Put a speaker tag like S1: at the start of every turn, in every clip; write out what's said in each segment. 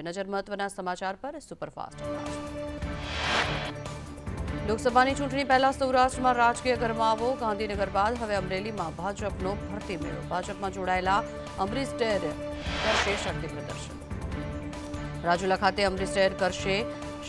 S1: નજર મહત્વના સમાચાર પર સુપરફાસ્ટ. લોકસભાની ચૂંટણી પહેલા સૌરાષ્ટ્રમાં રાજકીય ગરમાવો. ગાંધીનગર બાદ હવે અમરેલીમાં ભાજપનો ભરતી મેળો. ભાજપમાં જોડાયેલા અમરીશ ડેર કરશે શક્તિ પ્રદર્શન. રાજુલા ખાતે અમરીશ ડેર કરશે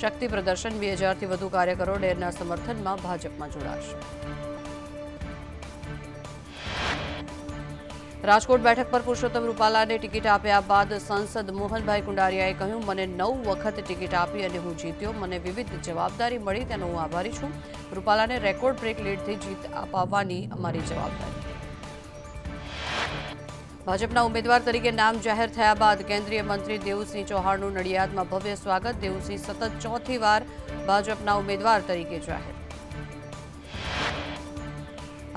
S1: શક્તિ પ્રદર્શન. 2000થી વધુ કાર્યકરો ડેરના સમર્થનમાં ભાજપમાં જોડાશે. રાજકોટ બેઠક પર પુરુષોત્તમ રૂપાલાને ટિકિટ આપ્યા બાદ સાંસદ મોહનભાઈ કુંડારિયાએ કહ્યું, મને 9 વખત ટિકિટ આપી અને હું જીત્યો. મને વિવિધ જવાબદારી મળી, તેનો હું આભારી છું. રૂપાલાને રેકોર્ડ બ્રેક લીડથી જીત અપાવવાની અમારી જવાબદારી. ભાજપના ઉમેદવાર તરીકે નામ જાહેર થયા બાદ કેન્દ્રીય મંત્રી દેવુસિંહ ચૌહાણનું નડિયાદમાં ભવ્ય સ્વાગત. દેવુસિંહ સતત 4થી વાર ભાજપના ઉમેદવાર તરીકે જાહેર.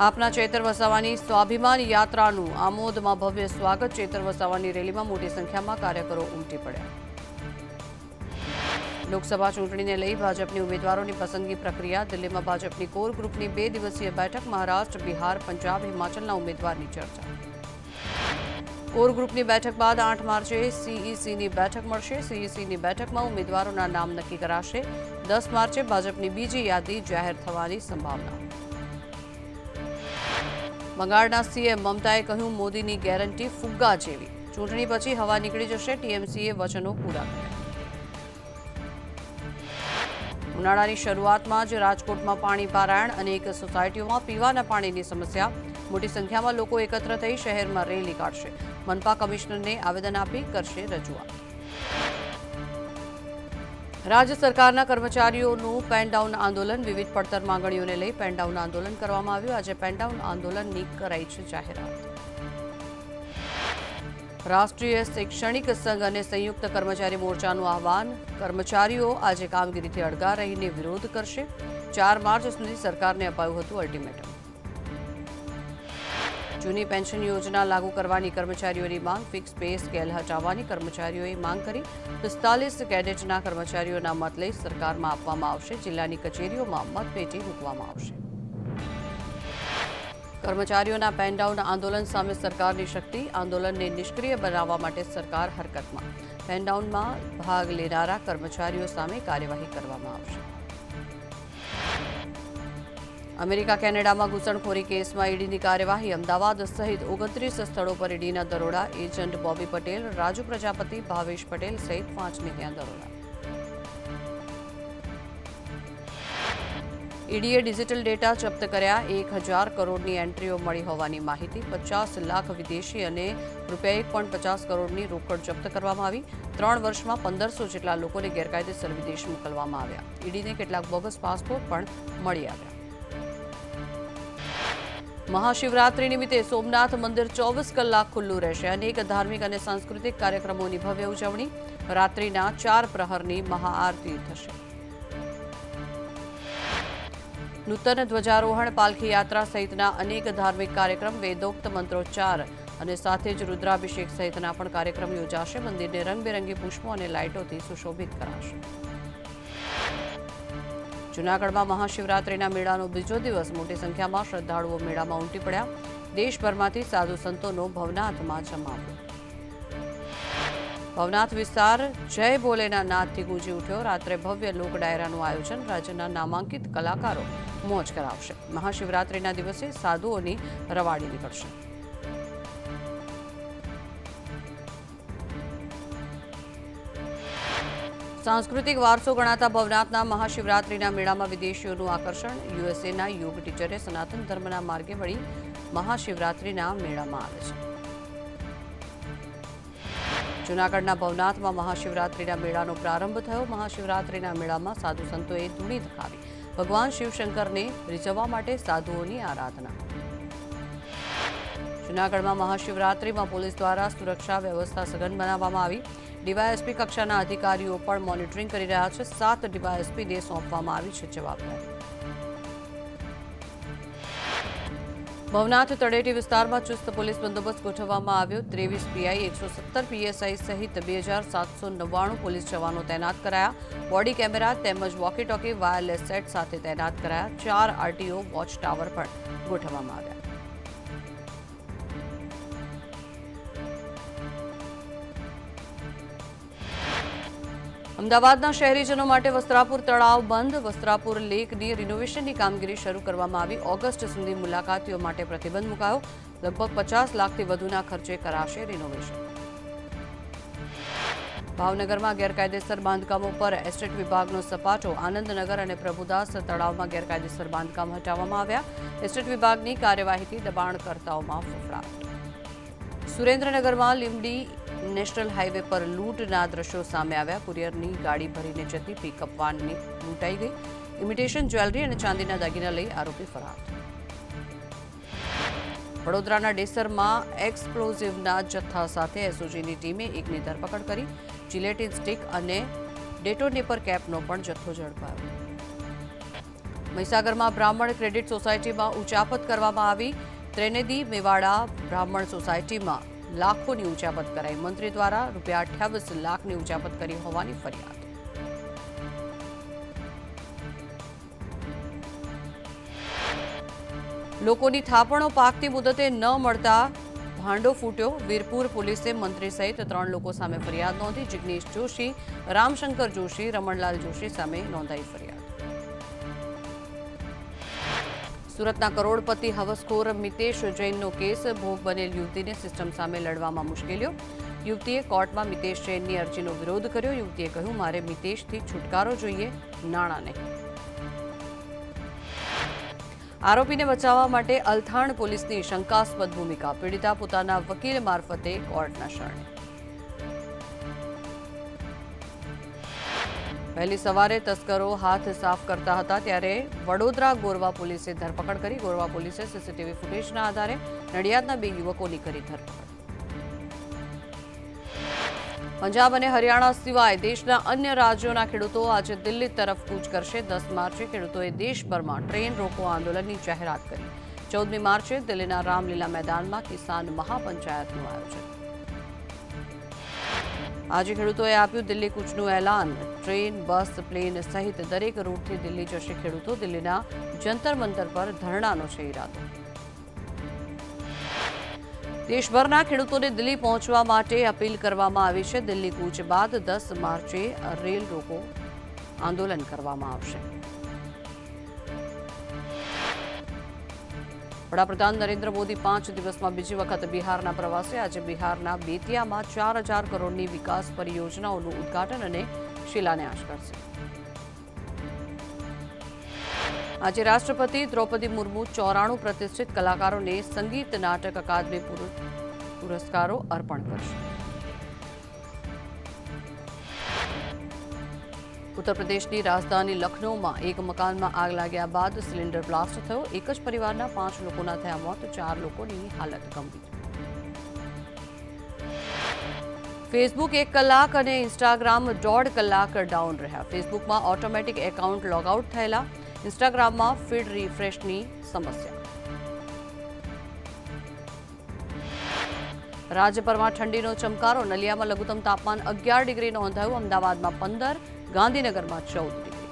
S1: આપના ચેતર વસાવાની સ્વાભિમાન યાત્રાનું આમોદમાં ભવ્ય સ્વાગત. ચેતર વસાવાની રેલીમાં મોટી સંખ્યામાં કાર્યકરો ઉમટી પડ્યા. લોકસભા ચૂંટણીને લઈ ભાજપની ઉમેદવારોની પસંદગી પ્રક્રિયા. દિલ્હીમાં ભાજપની કોર ગ્રુપની 2 દિવસીય બેઠક. મહારાષ્ટ્ર, બિહાર, પંજાબ, હિમાચલના ઉમેદવારની ચર્ચા. કોર ગ્રુપની બેઠક બાદ 8 માર્ચે સીઈસીની બેઠક મળશે. સીઈસીની બેઠકમાં ઉમેદવારોના નામ નક્કી કરાશે. 10 માર્ચે ભાજપની બીજી યાદી જાહેર થવાની સંભાવના. બંગાળના સીએમ મમતાએ કહ્યું, મોદીની ગેરંટી ફુગ્ગા જેવી. ચૂંટણી પછી હવા નીકળી જશે. ટીએમસીએ વચનો પૂરા કર્યા. ઉનાળાની શરૂઆતમાં જ રાજકોટમાં પાણી પારાયણ. અનેક સોસાયટીઓમાં પીવાના પાણીની સમસ્યા. મોટી સંખ્યામાં લોકો એકત્ર થઈ શહેરમાં રેલી કાઢશે. મનપા કમિશનરને આવેદન આપી કરશે રજૂઆત. રાજ્ય સરકારના કર્મચારીઓનું પેનડાઉન આંદોલન. વિવિધ પડતર માંગણીઓને લઈ પેનડાઉન આંદોલન કરવામાં આવ્યું. આજે પેનડાઉન આંદોલનની કરાઈ છે જાહેરાત. રાષ્ટ્રીય શૈક્ષણિક સંઘ અને સંયુક્ત કર્મચારી મોરચાનું આહવાન. કર્મચારીઓ આજે કામગીરીથી અળગા રહીને વિરોધ કરશે. 4 માર્ચ સુધી સરકારને અપાયું હતું અલ્ટિમેટમ. જૂની પેન્શન યોજના લાગુ કરવાની કર્મચારીઓની માંગ. ફિક્સ પે સ્કેલ હટાવવાની કર્મચારીઓએ માંગ કરી. 45 કેડેટના કર્મચારીઓના મત લઈ સરકારમાં આપવામાં આવશે. જિલ્લાની કચેરીઓમાં મતપેટી મૂકવામાં આવશે. કર્મચારીઓના પેનડાઉન આંદોલન સામે સરકારની શક્તિ. આંદોલનને નિષ્ક્રિય બનાવવા માટે સરકાર હરકતમાં. પેનડાઉનમાં ભાગ લેનારા કર્મચારીઓ સામે કાર્યવાહી કરવામાં આવશે. અમેરિકા કેનેડામાં ઘૂસણખોરી કેસમાં ઈડીની કાર્યવાહી. અમદાવાદ સહિત 29 સ્થળો પર ઈડીના દરોડા. એજન્ટ બોબી પટેલ, રાજુ પ્રજાપતિ, ભાવેશ પટેલ સહિત 5ને ત્યાં દરોડા. ઈડીએ ડિજિટલ ડેટા જપ્ત કર્યા. 1000 કરોડની એન્ટ્રીઓ મળી હોવાની માહિતી. 50 લાખ વિદેશી અને ₹1.50 કરોડની રોકડ જપ્ત કરવામાં આવી. 3 વર્ષમાં 1500 જેટલા લોકોને ગેરકાયદેસર વિદેશ મોકલવામાં આવ્યા. ઈડીને કેટલાક બોગસ પાસપોર્ટ પણ મળી આવ્યા. મહાશિવરાત્રી નિમિત્તે સોમનાથ મંદિર 24 કલાક ખુલ્લું રહેશે. અનેક ધાર્મિક અને સાંસ્કૃતિક કાર્યક્રમોની ભવ્ય ઉજવણી. રાત્રિના 4 પ્રહરની મહાઆરતી થશે. નૂતન ધ્વજારોહણ, પાલખી યાત્રા સહિતના અનેક ધાર્મિક કાર્યક્રમ, વેદોક્ત મંત્રોચ્ચાર અને સાથે જ રુદ્રાભિષેક સહિતના પણ કાર્યક્રમ યોજાશે. મંદિરને રંગબેરંગી પુષ્પો અને લાઇટોથી સુશોભિત કરાશે. જૂનાગઢમાં મહાશિવરાત્રીના મેળાનો બીજો દિવસ. મોટી સંખ્યામાં શ્રદ્ધાળુઓ મેળામાં ઉમટી પડ્યા. દેશભરમાંથી સાધુ સંતોનો ભવનાથમાં જમાવડો. ભવનાથ વિસ્તાર જય ભોલેના નાદથી ગુંજી ઉઠ્યો. રાત્રે ભવ્ય લોક ડાયરાનું આયોજન. રાજ્યના નામાંકિત કલાકારો મોજ કરાવશે. મહાશિવરાત્રીના દિવસે સાધુઓની રવાડી નીકળશે. સાંસ્કૃતિક વારસો ગણાતા ભવનાથના મહાશિવરાત્રીના મેળામાં વિદેશીઓનું આકર્ષણ. યુએસએના યોગ ટીચરે સનાતન ધર્મના માર્ગે વળી મહાશિવરાત્રીના મેળામાં આવે છે. જૂનાગઢના ભવનાથમાં મહાશિવરાત્રીના મેળાનો પ્રારંભ થયો. મહાશિવરાત્રીના મેળામાં સાધુ સંતોએ ધૂણી ધખાવી. ભગવાન શિવશંકરને રીઝવવા માટે સાધુઓની આરાધના. જૂનાગઢમાં મહાશિવરાત્રીમાં પોલીસ દ્વારા સુરક્ષા વ્યવસ્થા સઘન બનાવવામાં આવી. ડીવાયએસપી કક્ષાના અધિકારીઓ પણ મોનિટરિંગ કરી રહ્યા છે. 7 ડીવાયએસપીને સોંપવામાં આવી છે જવાબદારી. ભવનાથ તળેટી વિસ્તારમાં ચુસ્ત પોલીસ બંદોબસ્ત ગોઠવવામાં આવ્યો. 23 પીઆઈ, 117 પીએસઆઈ સહિત 2799 પોલીસ જવાનો તૈનાત કરાયા. બોડી કેમેરા તેમજ વોકી ટોકી વાયરલેસ સેટ સાથે તૈનાત કરાયા. 4 આરટીઓ વોચ ટાવર પણ ગોઠવવામાં આવ્યા. અમદાવાદના શહેરીજનો માટે વસ્ત્રાપુર તળાવ બંધ. વસ્ત્રાપુર લેકની રિનોવેશનની કામગીરી શરૂ કરવામાં આવી. ઓગસ્ટ સુધી મુલાકાતીઓ માટે પ્રતિબંધ મુકાયો. લગભગ 50 લાખથી વધુના ખર્ચે કરાશે રિનોવેશન. ભાવનગરમાં ગેરકાયદેસર બાંધકામો પર એસ્ટેટ વિભાગનો સપાટો. આનંદનગર અને પ્રભુદાસ તળાવમાં ગેરકાયદેસર બાંધકામ હટાવવામાં આવ્યા. એસ્ટેટ વિભાગની કાર્યવાહીથી દબાણકર્તાઓમાં ફફડાટ. સુરેન્દ્રનગરમાં લીંબડી નેશનલ હાઈવે પર લૂંટના દ્રશ્યો સામે આવ્યા. કુરિયરની ગાડી ભરીને જતી પિકઅપ વાનની લૂંટાઈ ગઈ. ઇમિટેશન જ્વેલરી અને ચાંદીના દાગીના લઈ આરોપી ફરાર. વડોદરાના ડેસરમાં એક્સપ્લોઝિવના જથ્થા સાથે એસઓજીની ટીમે એકની ધરપકડ કરી. જિલેટિન સ્ટિક અને ડેટોનેટર કેપનો પણ જથ્થો ઝડપાયો. મહીસાગરમાં બ્રાહ્મણ ક્રેડિટ સોસાયટીમાં ઉચાપત કરવામાં આવી. ત્રિનેદી મેવાડા બ્રાહ્મણ સોસાયટીમાં લાખોની ઉચાપત કરાઈ. મંત્રી દ્વારા ₹28 લાખની ઉચાપત કરી હોવાની ફરિયાદ. લોકોની થાપણો પાકતી મુદતે ન મળતા ભાંડો ફૂટ્યો. વીરપુર પોલીસે મંત્રી સહિત 3 લોકો સામે ફરિયાદ નોંધી. જિગ્નેશ જોશી, રામશંકર જોશી, રમણલાલ જોશી સામે નોંધાઈ ફરિયાદ. સુરતના કરોડપતિ હવસખોર મિતેશ જૈનનો કેસ. ભોગ બનેલ યુવતીને સિસ્ટમ સામે લડવામાં મુશ્કેલીઓ. યુવતીએ કોર્ટમાં મિતેશ જૈનની અરજીનો વિરોધ કર્યો. યુવતીએ કહ્યું, મારે મિતેશથી છુટકારો જોઈએ, નાણાં નહીં. આરોપીને બચાવવા માટે અલથાણ પોલીસની શંકાસ્પદ ભૂમિકા. પીડિતા પોતાના વકીલ મારફતે કોર્ટના શરણે. વહેલી સવારે તસ્કરો હાથ સાફ કરતા હતા ત્યારે વડોદરા ગોરવા પોલીસે ધરપકડ કરી. ગોરવા પોલીસે સીસીટીવી ફૂટેજના આધારે નડિયાદના 2 યુવકોની કરી ધરપકડ. પંજાબ અને હરિયાણા સિવાય દેશના અન્ય રાજ્યોના ખેડૂતો આજે દિલ્હી તરફ કૂચ કરશે. 10 માર્ચે ખેડૂતોએ દેશભરમાં ટ્રેન રોકો આંદોલનની જાહેરાત કરી. 14મી માર્ચે દિલ્હીના રામલીલા મેદાનમાં કિસાન મહાપંચાયતનું આયોજન. આજે ખેડૂતોએ આપ્યું દિલ્હી કૂચનું એલાન. ટ્રેન, બસ, પ્લેન સહિત દરેક રૂટથી દિલ્હી જશે ખેડૂતો. દિલ્હીના જંતર મંતર પર ધરણાનો છે ઇરાદો. દેશભરના ખેડૂતોને દિલ્હી પહોંચવા માટે અપીલ કરવામાં આવી છે. દિલ્હી કૂચ બાદ 10 માર્ચે રેલ રોકો આંદોલન કરવામાં આવશે. વડાપ્રધાન નરેન્દ્ર મોદી 5 દિવસમાં બીજી વખત બિહારના પ્રવાસે. આજે બિહારના બેતિયામાં 4000 કરોડની વિકાસ પરિયોજનાઓનું ઉદ્ઘાટન અને શિલાન્યાસ કરશે. આજે રાષ્ટ્રપતિ દ્રૌપદી મુર્મુ 94 પ્રતિષ્ઠિત કલાકારોને સંગીત નાટક અકાદમી પુરસ્કારો અર્પણ કરશે. ઉત્તર પ્રદેશની રાજધાની લખનૌમાં એક મકાનમાં આગ લાગ્યા બાદ સિલિન્ડર બ્લાસ્ટ થયો. એક જ પરિવારના 5 લોકોના થયા મોત. 4 લોકોની હાલત ગંભીર. ફેસબુક 1 કલાક અને ઇન્સ્ટાગ્રામ 1.5 કલાક ડાઉન રહ્યા. ફેસબુકમાં ઓટોમેટિક એકાઉન્ટ લોગઆઉટ થયેલા. ઇન્સ્ટાગ્રામમાં ફીડ રિફ્રેશની સમસ્યા. રાજ્યભરમાં ઠંડીનો ચમકારો. નલિયામાં લઘુત્તમ તાપમાન 11 ડિગ્રી નોંધાયું. અમદાવાદમાં 15, ગાંધીનગરમાં 14 ડિગ્રી.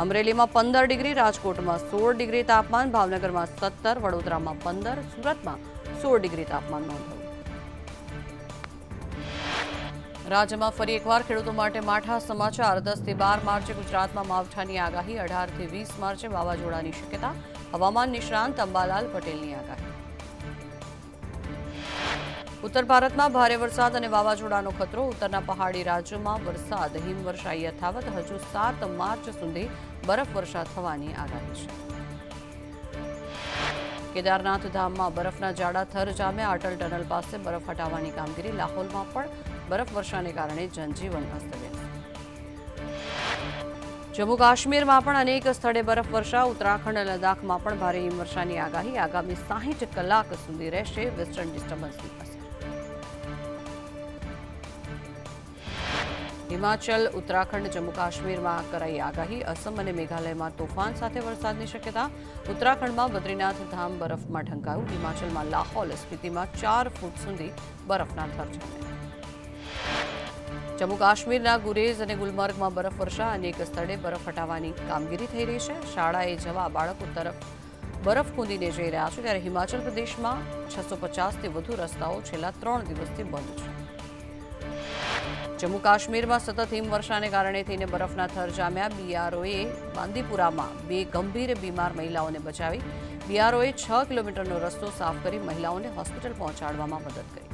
S1: અમરેલીમાં 15 ડિગ્રી, રાજકોટમાં 16 ડિગ્રી તાપમાન, ભાવનગરમાં 17, વડોદરામાં 15, સુરતમાં 16 ડિગ્રી તાપમાન નોંધાયું. રાજ્યમાં ફરી એકવાર ખેડૂતો માટે માઠા સમાચાર. 10 થી 12 માર્ચે ગુજરાતમાં માવઠાની આગાહી. 18 થી 20 માર્ચે વાવાઝોડાની શક્યતા. હવામાન નિષ્ણાંત અંબાલાલ પટેલની આગાહી. ઉત્તર ભારતમાં ભારે વરસાદ અને વાવાઝોડાનો ખતરો. ઉત્તરના પહાડી રાજ્યોમાં વરસાદ. હિમવર્ષા યથાવત. હજુ 7 માર્ચ સુધી બરફવર્ષા થવાની આગાહી છે. કેદારનાથ ધામમાં બરફના જાડા થર જામ્યા. અટલ ટનલ પાસે બરફ હટાવવાની કામગીરી. લાહોલમાં પણ બરફવર્ષાને કારણે જનજીવન અસ્તવ્યસ્ત. જમ્મુ કાશ્મીરમાં પણ અનેક સ્થળે બરફવર્ષા. ઉત્તરાખંડ અને લદ્દાખમાં પણ ભારે હિમવર્ષાની આગાહી. આગામી 60 કલાક સુધી રહેશે વેસ્ટર્ન ડિસ્ટર્બન્સની અસર. હિમાચલ, ઉત્તરાખંડ, જમ્મુ કાશ્મીરમાં કરાઈ આગાહી. અસમ અને મેઘાલયમાં તોફાન સાથે વરસાદની શક્યતા. ઉત્તરાખંડમાં બદ્રીનાથ ધામ બરફમાં ઢંકાયું. હિમાચલમાં લાહોલ, સ્પીતિમાં 4 ફૂટ સુધી બરફના થર જામ્યા. જમ્મુ કાશ્મીરના ગુરેઝ અને ગુલમર્ગમાં બરફવર્ષા. અનેક સ્થળે બરફ હટાવવાની કામગીરી થઈ રહી છે. શાળાએ જવા બાળકો તરફ બરફ કૂદીને જઈ રહ્યા છે. ત્યારે હિમાચલ પ્રદેશમાં 650થી વધુ રસ્તાઓ છેલ્લા 3 દિવસથી બંધ છે. જમ્મુ કાશ્મીરમાં સતત હિમવર્ષાને કારણે થઈને બરફના થર જામ્યા. બીઆરઓએ બાંદીપુરામાં 2 ગંભીર બીમાર મહિલાઓને બચાવી. બીઆરઓએ 6 કિલોમીટરનો રસ્તો સાફ કરી મહિલાઓને હોસ્પિટલ પહોંચાડવામાં મદદ કરી.